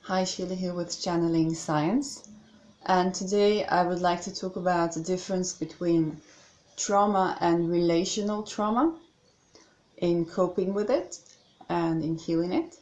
Hi, Sheila here with Channeling Science, and today I would like to talk about the difference between trauma and relational trauma in coping with it and in healing it,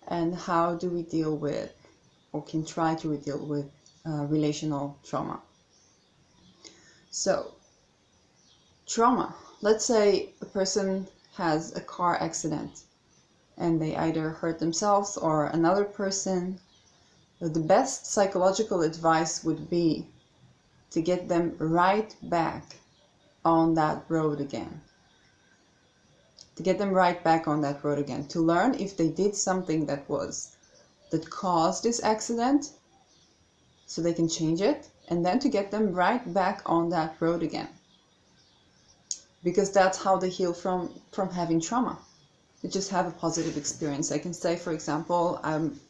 and how do we deal with or can try to deal with relational trauma. So, trauma. Let's say a person has a car accident and they either hurt themselves or another person. The best psychological advice would be to get them right back on that road again. To get them right back on that road again. To learn if they did something that caused this accident, so they can change it, and then to get them right back on that road again. Because that's how they heal from having trauma. They just have a positive experience. I can say, for example, I'm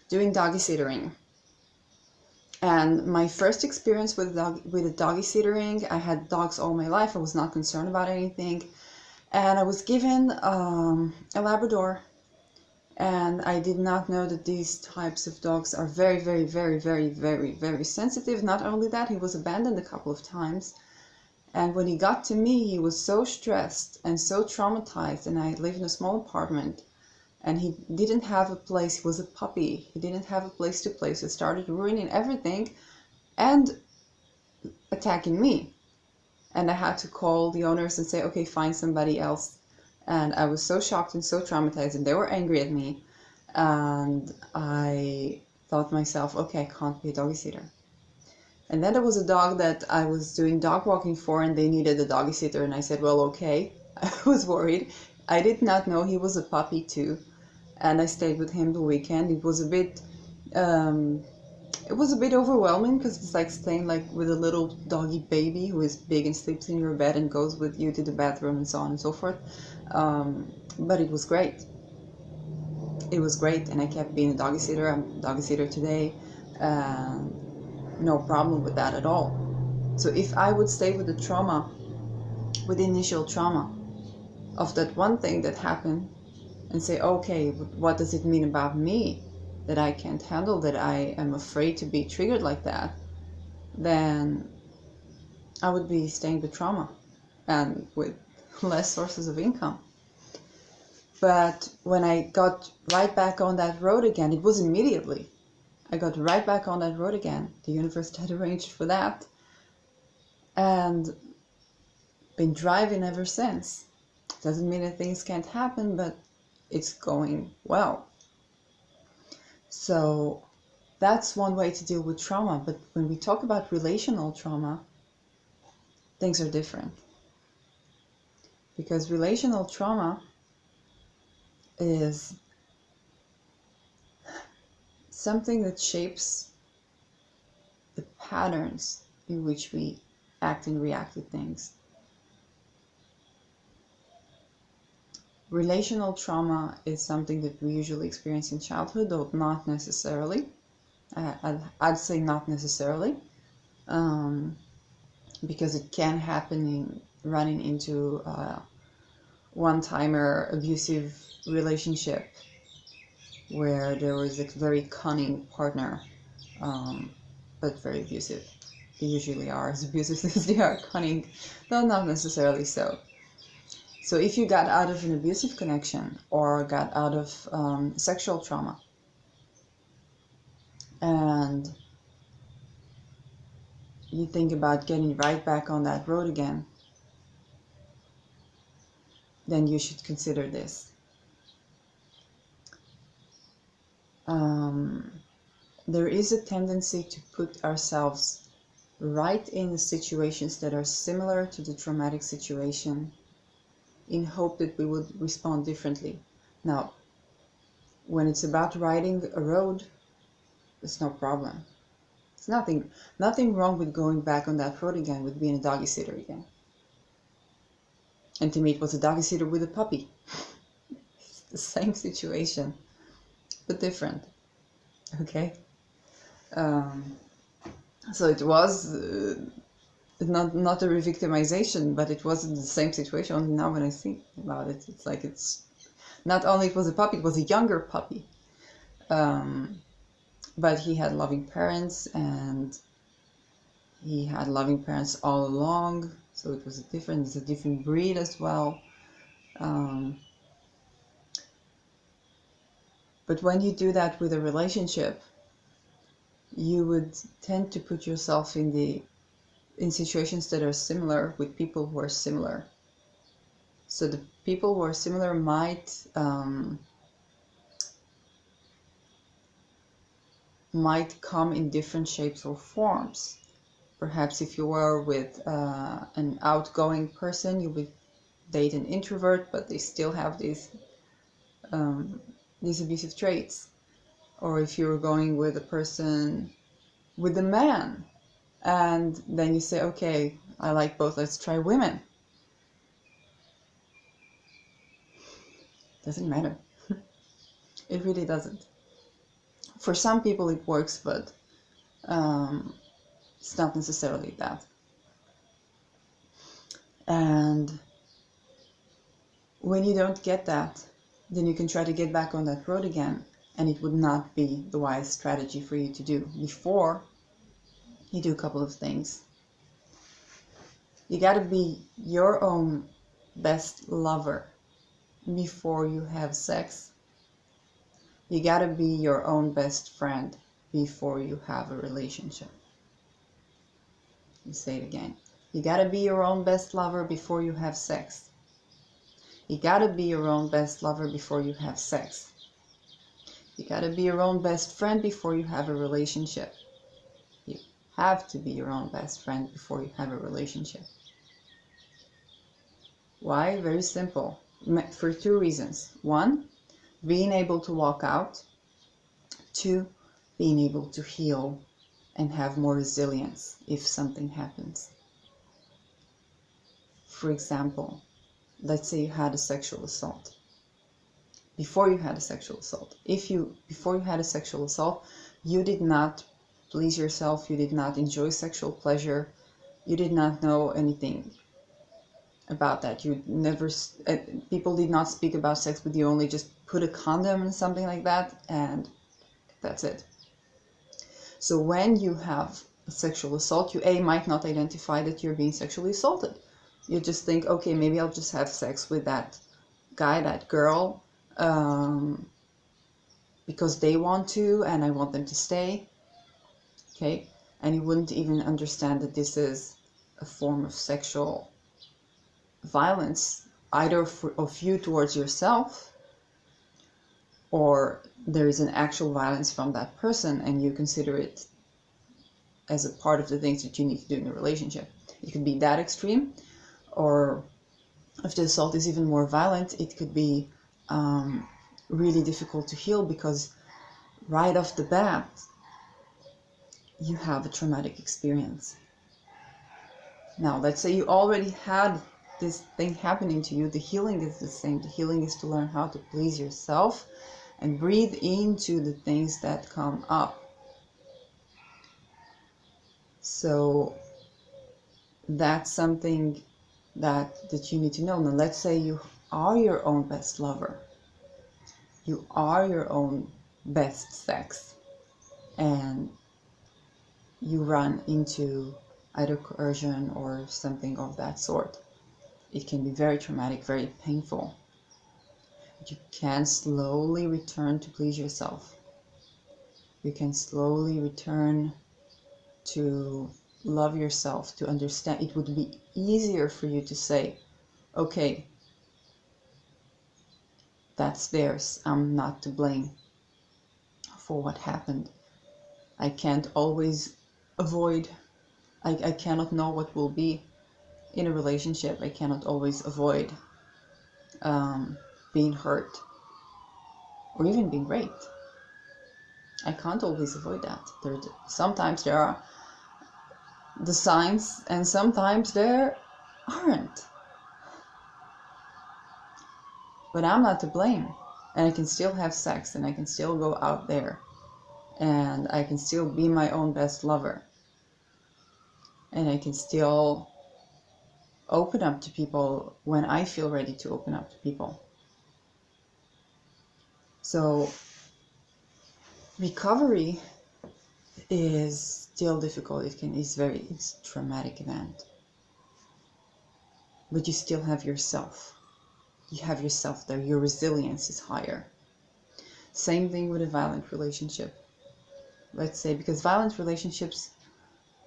doing doggy sittering. And my first experience with doggy sittering, I had dogs all my life. I was not concerned about anything. And I was given a Labrador. And I did not know that these types of dogs are very, very, very, very, very, very sensitive. Not only that, he was abandoned a couple of times. And when he got to me, he was so stressed and so traumatized. And I lived in a small apartment. And he didn't have a place. He was a puppy. He didn't have a place to play. So it started ruining everything and attacking me. And I had to call the owners and say, okay, find somebody else. And I was so shocked and so traumatized, and they were angry at me. And I thought to myself, okay, I can't be a doggy sitter. And then there was a dog that I was doing dog walking for, and they needed a doggy sitter. And I said, well, okay. I was worried. I did not know he was a puppy too. And I stayed with him the weekend. It was a bit overwhelming, because it's like staying like with a little doggy baby who is big and sleeps in your bed and goes with you to the bathroom and so on and so forth. But it was great. It was great, and I kept being a doggy sitter. I'm a doggy sitter today. No problem with that at all. So if I would stay with the trauma, with the initial trauma of that one thing that happened, and say, okay, what does it mean about me that I can't handle, that I am afraid to be triggered like that, then I would be staying with trauma and with less sources of income. But when I got right back on that road again, it was immediately. I got right back on that road again. The universe had arranged for that. And been driving ever since. Doesn't mean that things can't happen, but it's going well. So that's one way to deal with trauma. But when we talk about relational trauma, things are different. Because relational trauma is something that shapes the patterns in which we act and react to things. Relational trauma is something that we usually experience in childhood, though not necessarily. I'd say not necessarily, because it can happen in running into a one-timer abusive relationship where there was a very cunning partner, but very abusive. They usually are as abusive as they are cunning, though not necessarily so. So if you got out of an abusive connection or got out of sexual trauma, and you think about getting right back on that road again, then you should consider this. There is a tendency to put ourselves right in the situations that are similar to the traumatic situation, in hope that we would respond differently. Now, when it's about riding a road, there's no problem. There's nothing wrong with going back on that road again, with being a doggy sitter again. And to me, it was a doggy sitter with a puppy. It's the same situation, but different. Okay? So it was not a re-victimization, but it wasn't the same situation. Only now when I think about it, it's not only it was a puppy, it was a younger puppy. but he had loving parents, and he had loving parents all along, so it's a different breed as well. But when you do that with a relationship, you would tend to put yourself in situations that are similar with people who are similar. So the people who are similar might come in different shapes or forms. Perhaps if you were with an outgoing person, you would date an introvert, but they still have these abusive traits. Or if you're going with a person, with a man, and then you say, okay, I like both, let's try women. Doesn't matter. It really doesn't. For some people it works, but it's not necessarily that. And when you don't get that, then you can try to get back on that road again, and it would not be the wise strategy for you to do. Before you do a couple of things, you got to be your own best lover before you have sex. You got to be your own best friend before you have a relationship. Let me say it again. You got to be your own best lover before you have sex. You got to be your own best lover before you have sex. You got to be your own best friend before you have a relationship. You have to be your own best friend before you have a relationship. Why? Very simple. For two reasons. One, being able to walk out. Two, being able to heal and have more resilience if something happens. For example, let's say you had a sexual assault. Before you had a sexual assault, before you had a sexual assault, you did not please yourself, you did not enjoy sexual pleasure, you did not know anything about that. You never, people did not speak about sex with you, only just put a condom and something like that, and that's it. So when you have a sexual assault, you might not identify that you're being sexually assaulted. You just think, okay, maybe I'll just have sex with that guy, that girl, because they want to and I want them to stay. Okay, and you wouldn't even understand that this is a form of sexual violence, either of you towards yourself, or there is an actual violence from that person and you consider it as a part of the things that you need to do in a relationship. It could be that extreme, or if the assault is even more violent, it could be really difficult to heal because right off the bat, you have a traumatic experience. Now, let's say you already had this thing happening to you. The healing is the same. The healing is to learn how to please yourself and breathe into the things that come up. So that's something that you need to know. Now, let's say you are your own best lover. You are your own best sex, and you run into either coercion or something of that sort. It can be very traumatic, very painful. But you can slowly return to please yourself. You can slowly return to love yourself, to understand. It would be easier for you to say, okay, that's theirs. I'm not to blame for what happened. I can't always avoid, I cannot know what will be in a relationship. I cannot always avoid being hurt or even being raped. I can't always avoid that. Sometimes there are the signs and sometimes there aren't. But I'm not to blame, and I can still have sex, and I can still go out there, and I can still be my own best lover, and I can still open up to people when I feel ready to open up to people. So recovery is still difficult. It's a traumatic event. But you still have yourself. You have yourself there. Your resilience is higher. Same thing with a violent relationship. Let's say, because violent relationships,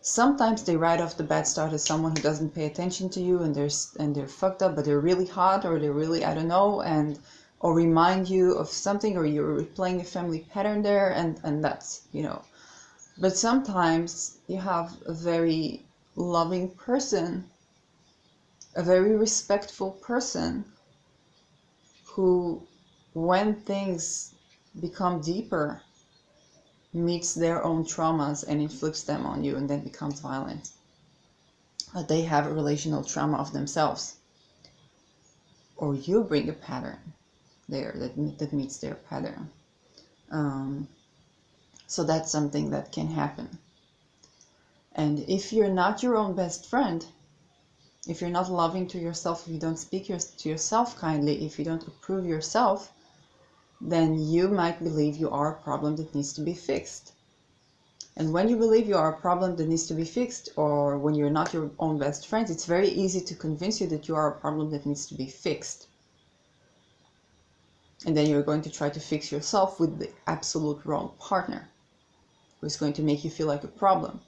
sometimes they right off the bat start as someone who doesn't pay attention to you, and they're fucked up, but they're really hot, or they're really, I don't know, or remind you of something, or you're replaying a family pattern there, and that's, But sometimes you have a very loving person, a very respectful person, who, when things become deeper, meets their own traumas and inflicts them on you, and then becomes violent. They have a relational trauma of themselves, or you bring a pattern there that meets their pattern. So that's something that can happen. And if you're not your own best friend, if you're not loving to yourself, if you don't speak to yourself kindly, if you don't approve yourself, then you might believe you are a problem that needs to be fixed. And when you believe you are a problem that needs to be fixed, or when you're not your own best friend, it's very easy to convince you that you are a problem that needs to be fixed. And then you're going to try to fix yourself with the absolute wrong partner, who is going to make you feel like a problem.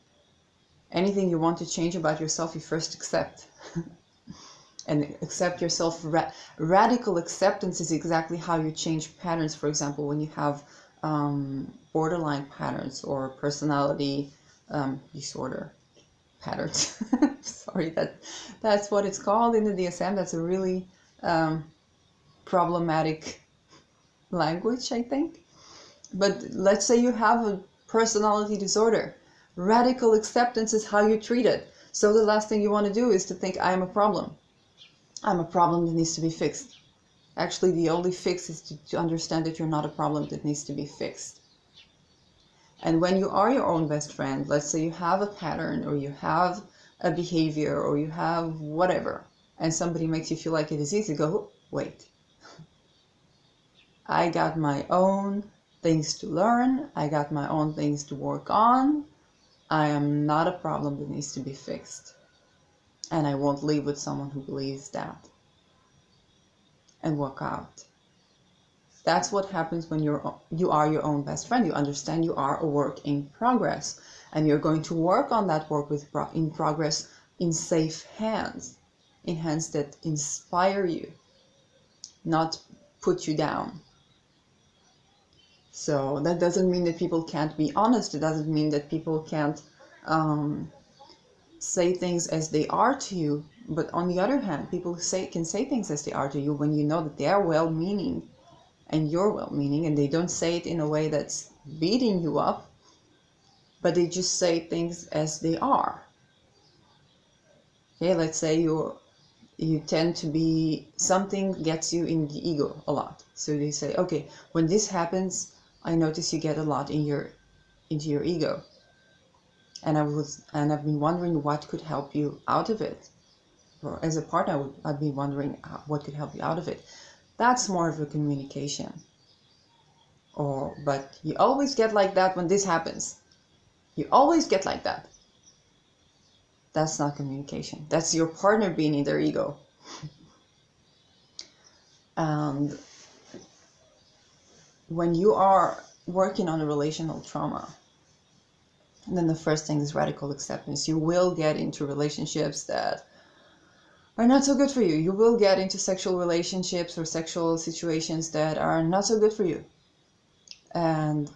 Anything you want to change about yourself, you first accept. And accept yourself. Radical acceptance is exactly how you change patterns. For example, when you have borderline patterns or personality disorder patterns. Sorry, that's what it's called in the DSM. That's a really problematic language, I think. But let's say you have a personality disorder. Radical acceptance is how you treat it. So the last thing you want to do is to think, I am a problem. I'm a problem that needs to be fixed. Actually, the only fix is to understand that you're not a problem that needs to be fixed. And when you are your own best friend, let's say you have a pattern, or you have a behavior, or you have whatever, and somebody makes you feel like it is easy, go, wait. I got my own things to learn. I got my own things to work on. I am not a problem that needs to be fixed. And I won't live with someone who believes that. And walk out. That's what happens when you are your own best friend. You understand you are a work in progress. And you're going to work on that work in progress in safe hands. In hands that inspire you. Not put you down. So that doesn't mean that people can't be honest. It doesn't mean that people can't say things as they are to you. But on the other hand, people can say things as they are to you when you know that they are well-meaning and you're well-meaning, and they don't say it in a way that's beating you up, but they just say things as they are. Okay, let's say you tend to be, something gets you in the ego a lot. So they say, okay, when this happens, I notice you get a lot into your ego. And I've been wondering what could help you out of it. Or as a partner, I'd be wondering what could help you out of it. That's more of a communication. But you always get like that when this happens. You always get like that. That's not communication. That's your partner being in their ego. And when you are working on a relational trauma, then the first thing is radical acceptance. You will get into relationships that are not so good for you. You will get into sexual relationships or sexual situations that are not so good for you. And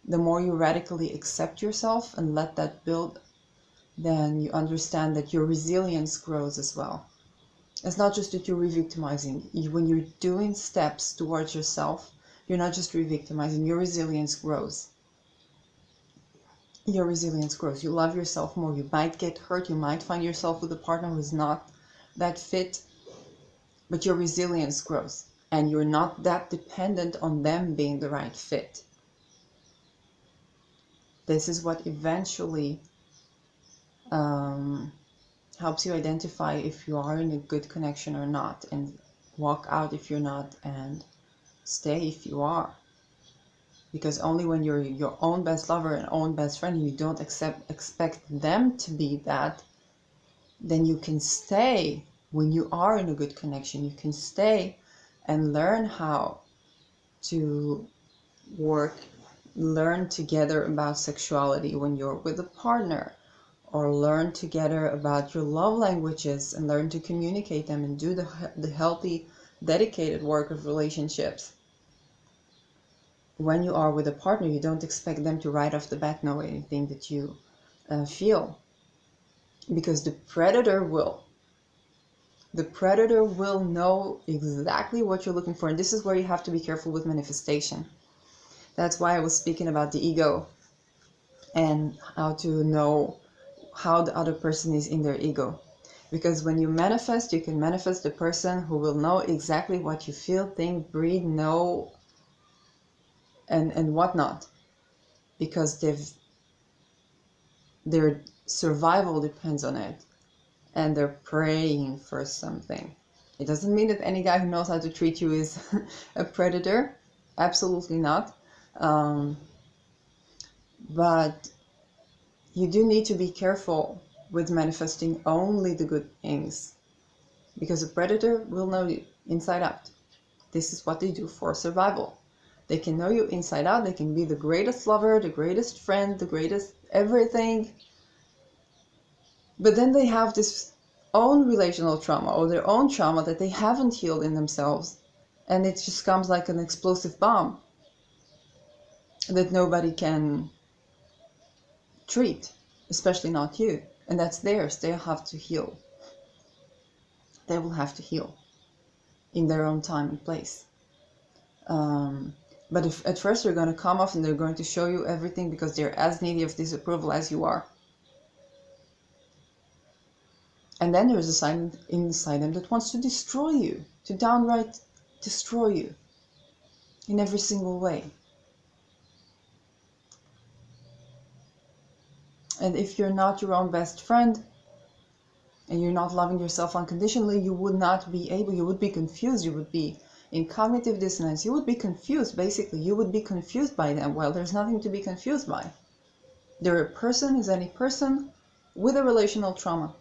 the more you radically accept yourself and let that build, then you understand that your resilience grows as well. It's not just that you're re-victimizing. When you're doing steps towards yourself, you're not just re-victimizing, your resilience grows. Your resilience grows. You love yourself more. You might get hurt. You might find yourself with a partner who's not that fit, but your resilience grows. And you're not that dependent on them being the right fit. This is what eventually helps you identify if you are in a good connection or not, and walk out if you're not, and stay if you are. Because only when you're your own best lover and own best friend, you don't expect them to be that, then you can stay. When you are in a good connection, you can stay and learn how to learn together about sexuality when you're with a partner, or learn together about your love languages and learn to communicate them and do the healthy, dedicated work of relationships. When you are with a partner, you don't expect them to right off the bat know anything that you feel, because the predator will. The predator will know exactly what you're looking for, and this is where you have to be careful with manifestation. That's why I was speaking about the ego and how to know how the other person is in their ego. Because when you manifest, you can manifest the person who will know exactly what you feel, think, breathe, know, and whatnot. Because their survival depends on it. And they're praying for something. It doesn't mean that any guy who knows how to treat you is a predator. Absolutely not. But you do need to be careful with manifesting only the good things, because a predator will know you inside out. This is what they do for survival. They can know you inside out. They can be the greatest lover, the greatest friend, the greatest everything. But then they have this own relational trauma or their own trauma that they haven't healed in themselves. And it just comes like an explosive bomb that nobody can treat, especially not you. And that's theirs. They'll have to heal. They will have to heal in their own time and place. But if at first they're going to come off and they're going to show you everything because they're as needy of disapproval as you are. And then there's a side inside them that wants to destroy you, to downright destroy you in every single way. And if you're not your own best friend and you're not loving yourself unconditionally, you would not be able, you would be confused, you would be in cognitive dissonance, you would be confused, basically. You would be confused by them. Well, there's nothing to be confused by. They're a person as any person with a relational trauma.